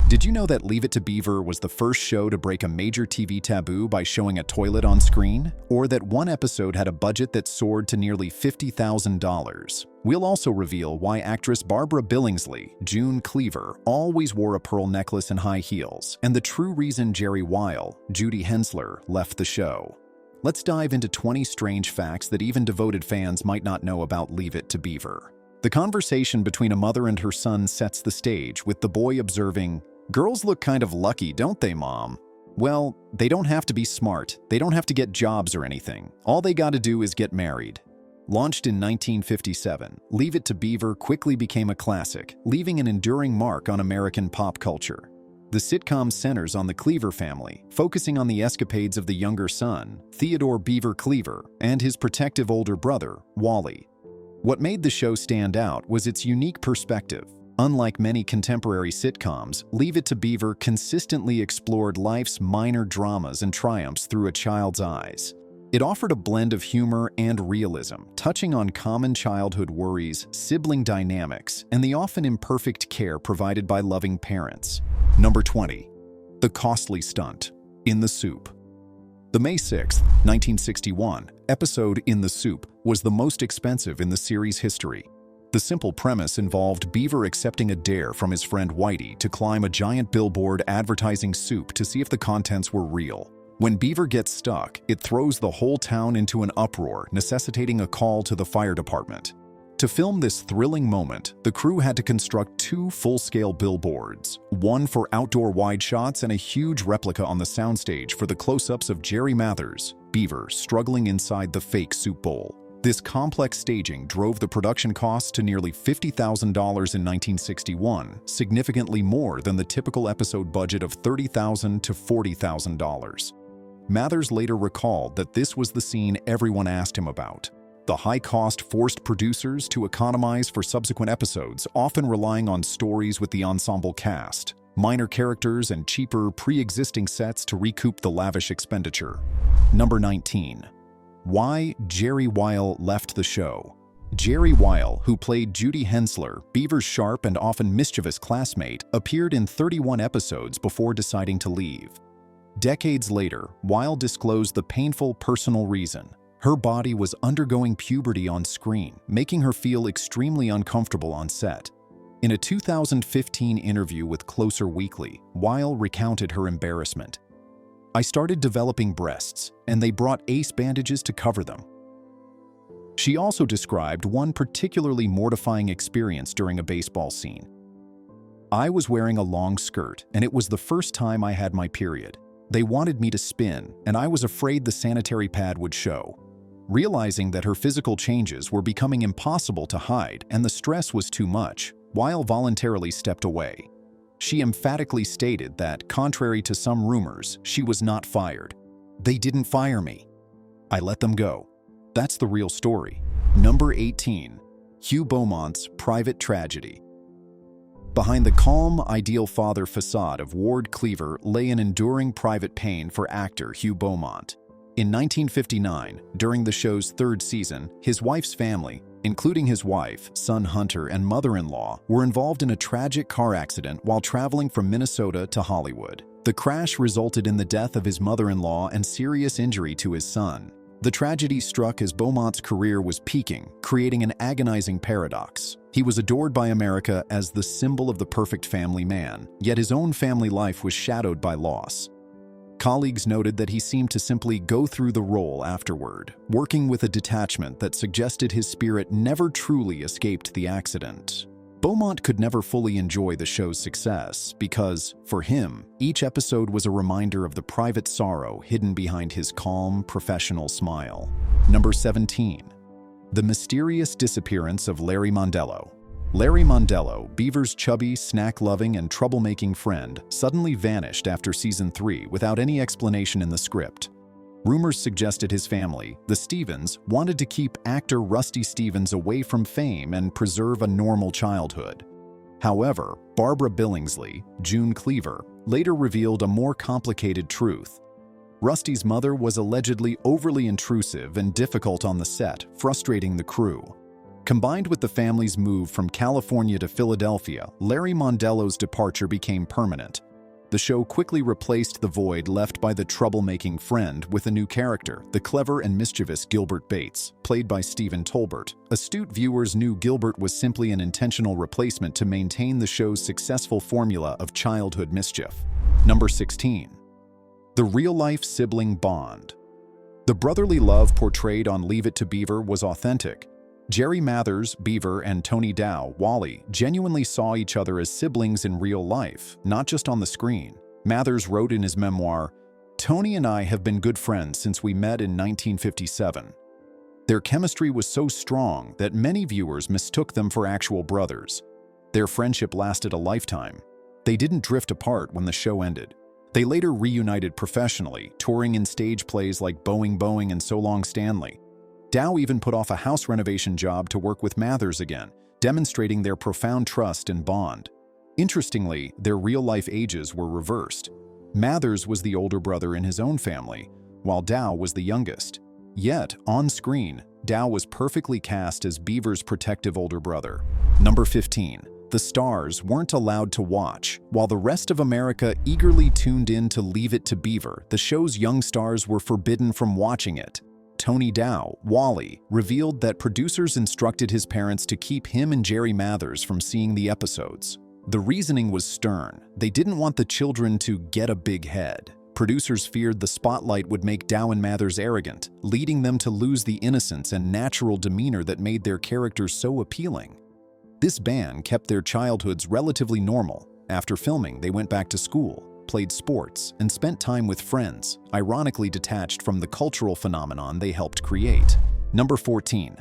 Did you know that Leave It to Beaver was the first show to break a major TV taboo by showing a toilet on screen? Or that one episode had a budget that soared to nearly $50,000? We'll also reveal why actress Barbara Billingsley, Ward Cleaver, always wore a pearl necklace and high heels, and the true reason Jerry Weil, Judy Hensler, left the show. Let's dive into 20 strange facts that even devoted fans might not know about Leave It to Beaver. The conversation between a mother and her son sets the stage, with the boy observing, "Girls look kind of lucky, don't they, Mom?" Well, they don't have to be smart. They don't have to get jobs or anything. All they gotta do is get married. Launched in 1957, Leave It to Beaver quickly became a classic, leaving an enduring mark on American pop culture. The sitcom centers on the Cleaver family, focusing on the escapades of the younger son, Theodore Beaver Cleaver, and his protective older brother, Wally. What made the show stand out was its unique perspective. Unlike many contemporary sitcoms, Leave It to Beaver consistently explored life's minor dramas and triumphs through a child's eyes. It offered a blend of humor and realism, touching on common childhood worries, sibling dynamics, and the often imperfect care provided by loving parents. Number 20. The Costly Stunt, In the Soup. The May 6, 1961, episode In the Soup was the most expensive in the series' history. The simple premise involved Beaver accepting a dare from his friend Whitey to climb a giant billboard advertising soup to see if the contents were real. When Beaver gets stuck, it throws the whole town into an uproar, necessitating a call to the fire department. To film this thrilling moment, the crew had to construct 2 full-scale billboards, one for outdoor wide shots and a huge replica on the soundstage for the close-ups of Jerry Mathers, Beaver, struggling inside the fake soup bowl. This complex staging drove the production costs to nearly $50,000 in 1961, significantly more than the typical episode budget of $30,000 to $40,000. Mathers later recalled that this was the scene everyone asked him about. The high cost forced producers to economize for subsequent episodes, often relying on stories with the ensemble cast, minor characters, and cheaper, pre-existing sets to recoup the lavish expenditure. Number 19. Why Jerry Weil left the show. Jerry Weil, who played Judy Hensler, Beaver's sharp and often mischievous classmate, appeared in 31 episodes before deciding to leave. Decades later, Weil disclosed the painful personal reason. Her body was undergoing puberty on screen, making her feel extremely uncomfortable on set. In a 2015 interview with Closer Weekly, Weil recounted her embarrassment. "I started developing breasts, and they brought ace bandages to cover them." She also described one particularly mortifying experience during a baseball scene. "I was wearing a long skirt, and it was the first time I had my period. They wanted me to spin, and I was afraid the sanitary pad would show." Realizing that her physical changes were becoming impossible to hide and the stress was too much, Weil voluntarily stepped away. She emphatically stated that, contrary to some rumors, she was not fired. "They didn't fire me. I let them go." That's the real story. Number 18. Hugh Beaumont's private tragedy. Behind the calm, ideal father facade of Ward Cleaver lay an enduring private pain for actor Hugh Beaumont. In 1959, during the show's 3rd season, his wife's family, including his wife, son Hunter, and mother-in-law, were involved in a tragic car accident while traveling from Minnesota to Hollywood. The crash resulted in the death of his mother-in-law and serious injury to his son. The tragedy struck as Beaumont's career was peaking, creating an agonizing paradox. He was adored by America as the symbol of the perfect family man, yet his own family life was shadowed by loss. Colleagues noted that he seemed to simply go through the role afterward, working with a detachment that suggested his spirit never truly escaped the accident. Beaumont could never fully enjoy the show's success because, for him, each episode was a reminder of the private sorrow hidden behind his calm, professional smile. Number 17. The mysterious disappearance of Larry Mondello. Larry Mondello, Beaver's chubby, snack-loving, and troublemaking friend, suddenly vanished after season 3 without any explanation in the script. Rumors suggested his family, the Stevens, wanted to keep actor Rusty Stevens away from fame and preserve a normal childhood. However, Barbara Billingsley, Ward Cleaver, later revealed a more complicated truth. Rusty's mother was allegedly overly intrusive and difficult on the set, frustrating the crew. Combined with the family's move from California to Philadelphia, Larry Mondello's departure became permanent. The show quickly replaced the void left by the troublemaking friend with a new character, the clever and mischievous Gilbert Bates, played by Stephen Tolbert. Astute viewers knew Gilbert was simply an intentional replacement to maintain the show's successful formula of childhood mischief. Number 16. The real-life sibling bond. The brotherly love portrayed on Leave It to Beaver was authentic. Jerry Mathers, Beaver and Tony Dow, Wally, genuinely saw each other as siblings in real life, not just on the screen. Mathers wrote in his memoir, "Tony and I have been good friends since we met in 1957. Their chemistry was so strong that many viewers mistook them for actual brothers. Their friendship lasted a lifetime. They didn't drift apart when the show ended. They later reunited professionally, touring in stage plays like Boing Boing and So Long Stanley. Dow even put off a house renovation job to work with Mathers again, demonstrating their profound trust and bond. Interestingly, their real-life ages were reversed. Mathers was the older brother in his own family, while Dow was the youngest. Yet, on screen, Dow was perfectly cast as Beaver's protective older brother. Number 15. The stars weren't allowed to watch. While the rest of America eagerly tuned in to Leave It to Beaver, the show's young stars were forbidden from watching it. Tony Dow, Wally, revealed that producers instructed his parents to keep him and Jerry Mathers from seeing the episodes. The reasoning was stern. They didn't want the children to get a big head. Producers feared the spotlight would make Dow and Mathers arrogant, leading them to lose the innocence and natural demeanor that made their characters so appealing. This ban kept their childhoods relatively normal. After filming, they went back to school, played sports, and spent time with friends, ironically detached from the cultural phenomenon they helped create. Number 14.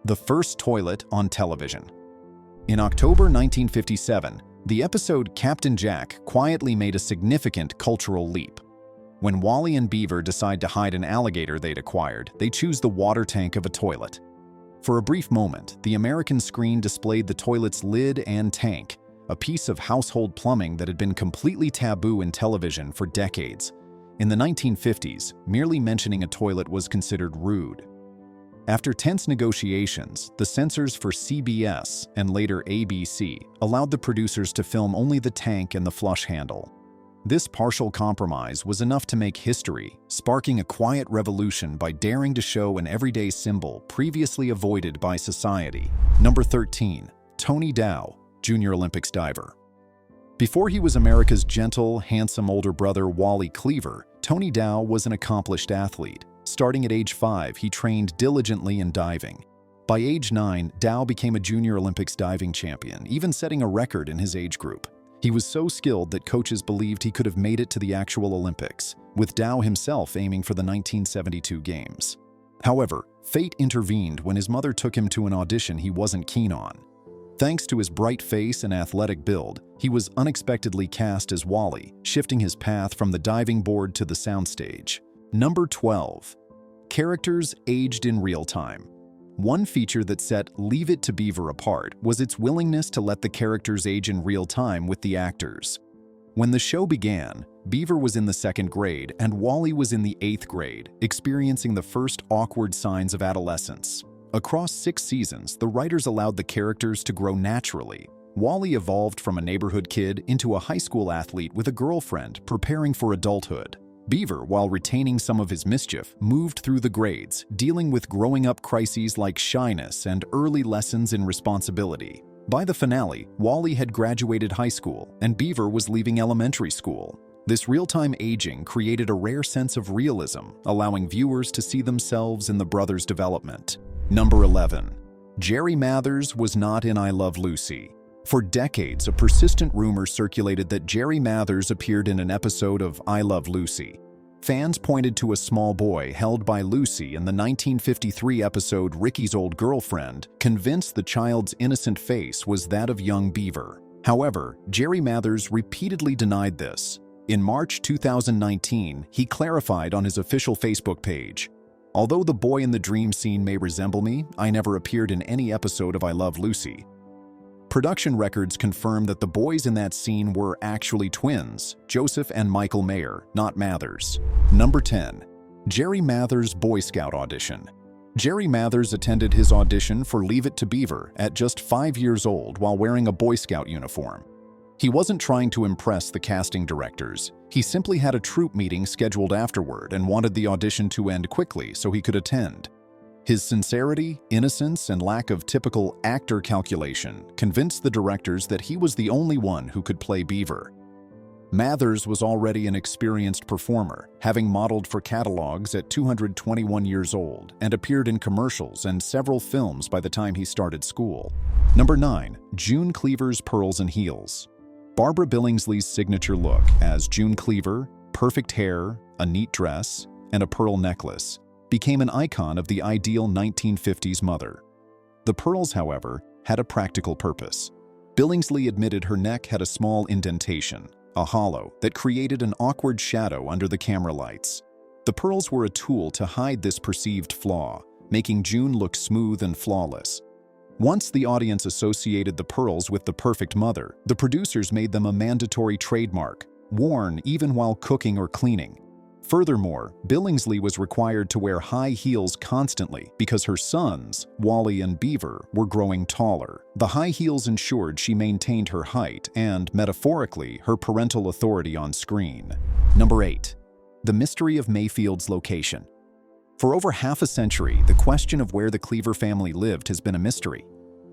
The first toilet on television. In October 1957, the episode Captain Jack quietly made a significant cultural leap. When Wally and Beaver decide to hide an alligator they'd acquired, they choose the water tank of a toilet. For a brief moment, the American screen displayed the toilet's lid and tank, a piece of household plumbing that had been completely taboo in television for decades. In the 1950s, merely mentioning a toilet was considered rude. After tense negotiations, the censors for CBS and later ABC allowed the producers to film only the tank and the flush handle. This partial compromise was enough to make history, sparking a quiet revolution by daring to show an everyday symbol previously avoided by society. Number 13. Tony Dow, Junior Olympics diver. Before he was America's gentle, handsome older brother Wally Cleaver, Tony Dow was an accomplished athlete. Starting at age 5, he trained diligently in diving. By age 9, Dow became a Junior Olympics diving champion, even setting a record in his age group. He was so skilled that coaches believed he could have made it to the actual Olympics, with Dow himself aiming for the 1972 Games. However, fate intervened when his mother took him to an audition he wasn't keen on. Thanks to his bright face and athletic build, he was unexpectedly cast as Wally, shifting his path from the diving board to the soundstage. Number 12. Characters aged in real time. One feature that set Leave It to Beaver apart was its willingness to let the characters age in real time with the actors. When the show began, Beaver was in the 2nd grade and Wally was in the 8th grade, experiencing the first awkward signs of adolescence. Across 6 seasons, the writers allowed the characters to grow naturally. Wally evolved from a neighborhood kid into a high school athlete with a girlfriend preparing for adulthood. Beaver, while retaining some of his mischief, moved through the grades, dealing with growing-up crises like shyness and early lessons in responsibility. By the finale, Wally had graduated high school, and Beaver was leaving elementary school. This real-time aging created a rare sense of realism, allowing viewers to see themselves in the brothers' development. Number 11. Jerry Mathers was not in I Love Lucy. For decades, a persistent rumor circulated that Jerry Mathers appeared in an episode of I Love Lucy. Fans pointed to a small boy held by Lucy in the 1953 episode Ricky's Old Girlfriend, convinced the child's innocent face was that of young Beaver. However, Jerry Mathers repeatedly denied this. In March 2019, he clarified on his official Facebook page, "Although the boy in the dream scene may resemble me, I never appeared in any episode of I Love Lucy." Production records confirm that the boys in that scene were actually twins, Joseph and Michael Mayer, not Mathers. Number 10. Jerry Mathers' Boy Scout audition. Jerry Mathers attended his audition for Leave It to Beaver at just 5 years old while wearing a Boy Scout uniform. He wasn't trying to impress the casting directors. He simply had a troupe meeting scheduled afterward and wanted the audition to end quickly so he could attend. His sincerity, innocence, and lack of typical actor calculation convinced the directors that he was the only one who could play Beaver. Mathers was already an experienced performer, having modeled for catalogs at 221 years old and appeared in commercials and several films by the time he started school. Number 9. June Cleaver's Pearls and Heels. Barbara Billingsley's signature look as June Cleaver, perfect hair, a neat dress, and a pearl necklace, became an icon of the ideal 1950s mother. The pearls, however, had a practical purpose. Billingsley admitted her neck had a small indentation, a hollow that created an awkward shadow under the camera lights. The pearls were a tool to hide this perceived flaw, making June look smooth and flawless. Once the audience associated the pearls with the perfect mother, the producers made them a mandatory trademark, worn even while cooking or cleaning. Furthermore, Billingsley was required to wear high heels constantly because her sons, Wally and Beaver, were growing taller. The high heels ensured she maintained her height and, metaphorically, her parental authority on screen. Number 8. The mystery of Mayfield's location. For over half a century, the question of where the Cleaver family lived has been a mystery.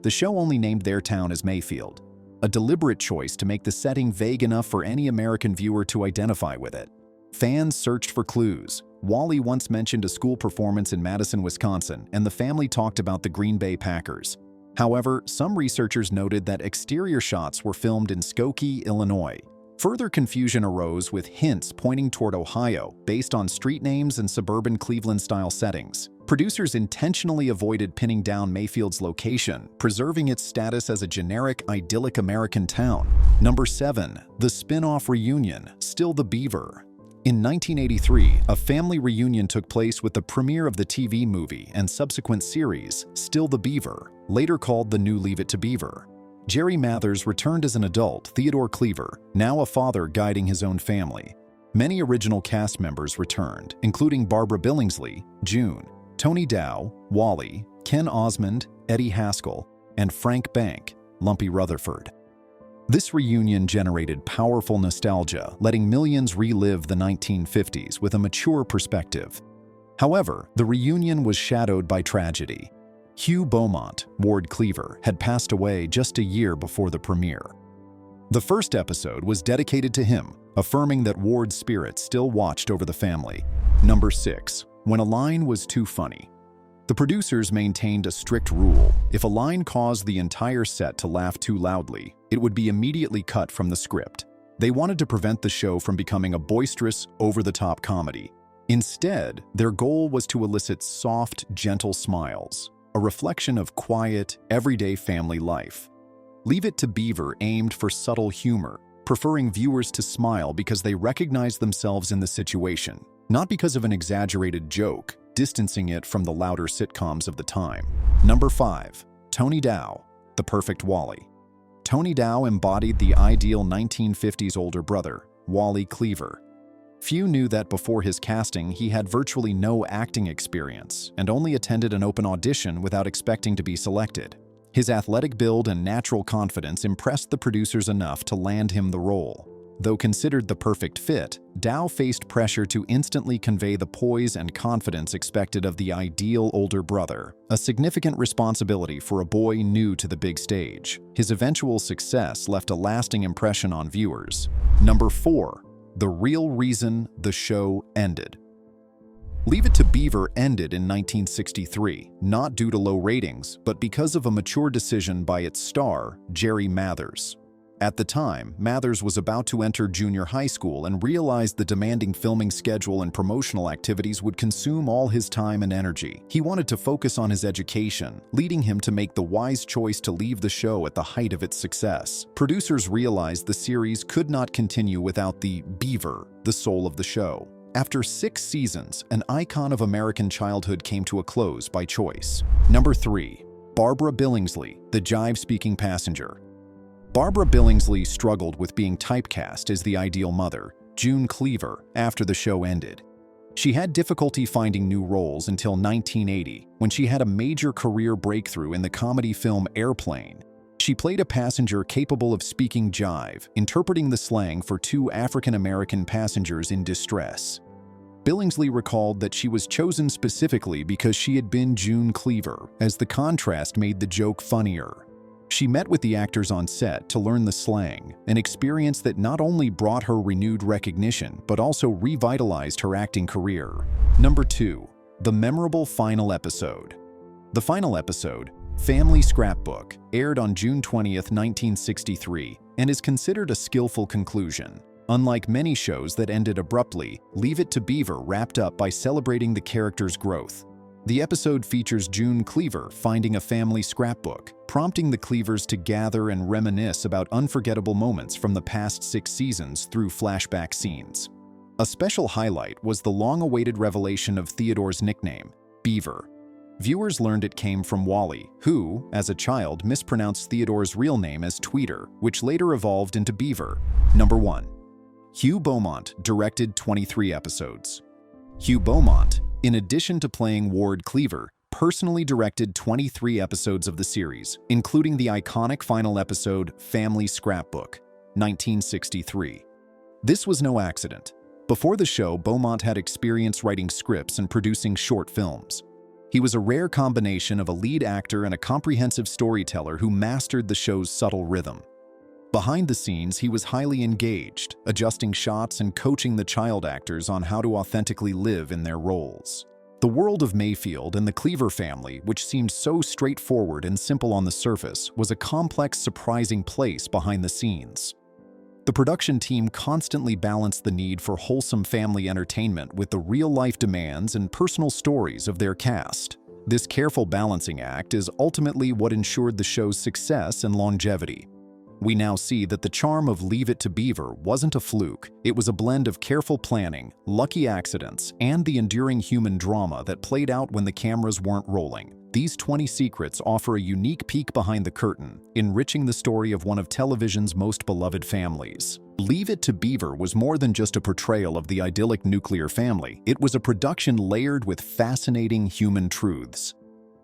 The show only named their town as Mayfield, a deliberate choice to make the setting vague enough for any American viewer to identify with it. Fans searched for clues. Wally once mentioned a school performance in Madison, Wisconsin, and the family talked about the Green Bay Packers. However, some researchers noted that exterior shots were filmed in Skokie, Illinois. Further confusion arose with hints pointing toward Ohio, based on street names and suburban Cleveland-style settings. Producers intentionally avoided pinning down Mayfield's location, preserving its status as a generic, idyllic American town. Number 7. The spin-off reunion, Still the Beaver. In 1983, a family reunion took place with the premiere of the TV movie and subsequent series, Still the Beaver, later called The New Leave It to Beaver. Jerry Mathers returned as an adult, Theodore Cleaver, now a father guiding his own family. Many original cast members returned, including Barbara Billingsley, June, Tony Dow, Wally, Ken Osmond, Eddie Haskell, and Frank Bank, Lumpy Rutherford. This reunion generated powerful nostalgia, letting millions relive the 1950s with a mature perspective. However, the reunion was shadowed by tragedy. Hugh Beaumont, Ward Cleaver, had passed away just a year before the premiere. The first episode was dedicated to him, affirming that Ward's spirit still watched over the family. Number 6. When a line was too funny. The producers maintained a strict rule. If a line caused the entire set to laugh too loudly, it would be immediately cut from the script. They wanted to prevent the show from becoming a boisterous, over-the-top comedy. Instead, their goal was to elicit soft, gentle smiles, a reflection of quiet, everyday family life. Leave It to Beaver aimed for subtle humor, preferring viewers to smile because they recognized themselves in the situation, not because of an exaggerated joke, distancing it from the louder sitcoms of the time. Number 5. Tony Dow, the perfect Wally. Tony Dow embodied the ideal 1950s older brother, Wally Cleaver. Few knew that before his casting, he had virtually no acting experience and only attended an open audition without expecting to be selected. His athletic build and natural confidence impressed the producers enough to land him the role. Though considered the perfect fit, Dow faced pressure to instantly convey the poise and confidence expected of the ideal older brother, a significant responsibility for a boy new to the big stage. His eventual success left a lasting impression on viewers. Number 4. The real reason the show ended. Leave It to Beaver ended in 1963, not due to low ratings, but because of a mature decision by its star, Jerry Mathers. At the time, Mathers was about to enter junior high school and realized the demanding filming schedule and promotional activities would consume all his time and energy. He wanted to focus on his education, leading him to make the wise choice to leave the show at the height of its success. Producers realized the series could not continue without the Beaver, the soul of the show. After 6 seasons, an icon of American childhood came to a close by choice. Number 3. Barbara Billingsley, the jive-speaking passenger. Barbara Billingsley struggled with being typecast as the ideal mother, June Cleaver, after the show ended. She had difficulty finding new roles until 1980, when she had a major career breakthrough in the comedy film Airplane. She played a passenger capable of speaking jive, interpreting the slang for two African-American passengers in distress. Billingsley recalled that she was chosen specifically because she had been June Cleaver, as the contrast made the joke funnier. She met with the actors on set to learn the slang, an experience that not only brought her renewed recognition, but also revitalized her acting career. Number 2. The memorable final episode. The final episode, Family Scrapbook, aired on June 20, 1963, and is considered a skillful conclusion. Unlike many shows that ended abruptly, Leave It to Beaver wrapped up by celebrating the character's growth. The episode features June Cleaver finding a family scrapbook, prompting the Cleavers to gather and reminisce about unforgettable moments from the past 6 seasons through flashback scenes. A special highlight was the long-awaited revelation of Theodore's nickname, Beaver. Viewers learned it came from Wally, who, as a child, mispronounced Theodore's real name as Tweeter, which later evolved into Beaver. Number 1. Hugh Beaumont directed 23 episodes. Hugh Beaumont, in addition to playing Ward Cleaver, personally directed 23 episodes of the series, including the iconic final episode Family Scrapbook, 1963. This was no accident. Before the show, Beaumont had experience writing scripts and producing short films. He was a rare combination of a lead actor and a comprehensive storyteller who mastered the show's subtle rhythm. Behind the scenes, he was highly engaged, adjusting shots and coaching the child actors on how to authentically live in their roles. The world of Mayfield and the Cleaver family, which seemed so straightforward and simple on the surface, was a complex, surprising place behind the scenes. The production team constantly balanced the need for wholesome family entertainment with the real-life demands and personal stories of their cast. This careful balancing act is ultimately what ensured the show's success and longevity. We now see that the charm of Leave It to Beaver wasn't a fluke. It was a blend of careful planning, lucky accidents, and the enduring human drama that played out when the cameras weren't rolling. These 20 secrets offer a unique peek behind the curtain, enriching the story of one of television's most beloved families. Leave It to Beaver was more than just a portrayal of the idyllic nuclear family. It was a production layered with fascinating human truths.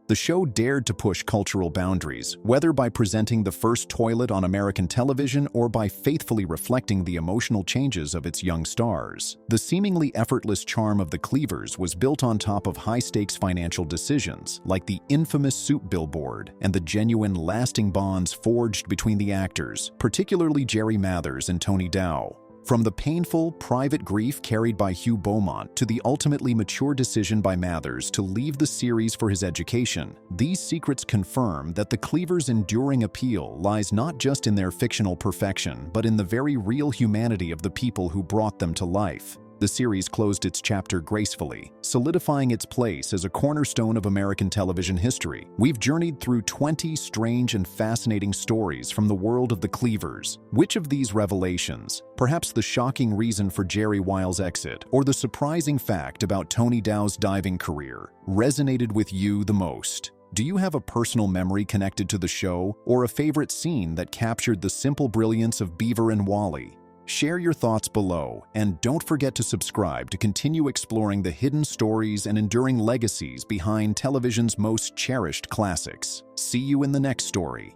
The show dared to push cultural boundaries, whether by presenting the first toilet on American television or by faithfully reflecting the emotional changes of its young stars. The seemingly effortless charm of the Cleavers was built on top of high-stakes financial decisions, like the infamous soup billboard and the genuine, lasting bonds forged between the actors, particularly Jerry Mathers and Tony Dow. From the painful, private grief carried by Hugh Beaumont to the ultimately mature decision by Mathers to leave the series for his education, these secrets confirm that the Cleavers' enduring appeal lies not just in their fictional perfection, but in the very real humanity of the people who brought them to life. The series closed its chapter gracefully, solidifying its place as a cornerstone of American television history. We've journeyed through 20 strange and fascinating stories from the world of the Cleavers. Which of these revelations, perhaps the shocking reason for Jerry Wiles' exit, or the surprising fact about Tony Dow's diving career, resonated with you the most? Do you have a personal memory connected to the show, or a favorite scene that captured the simple brilliance of Beaver and Wally? Share your thoughts below, and don't forget to subscribe to continue exploring the hidden stories and enduring legacies behind television's most cherished classics. See you in the next story.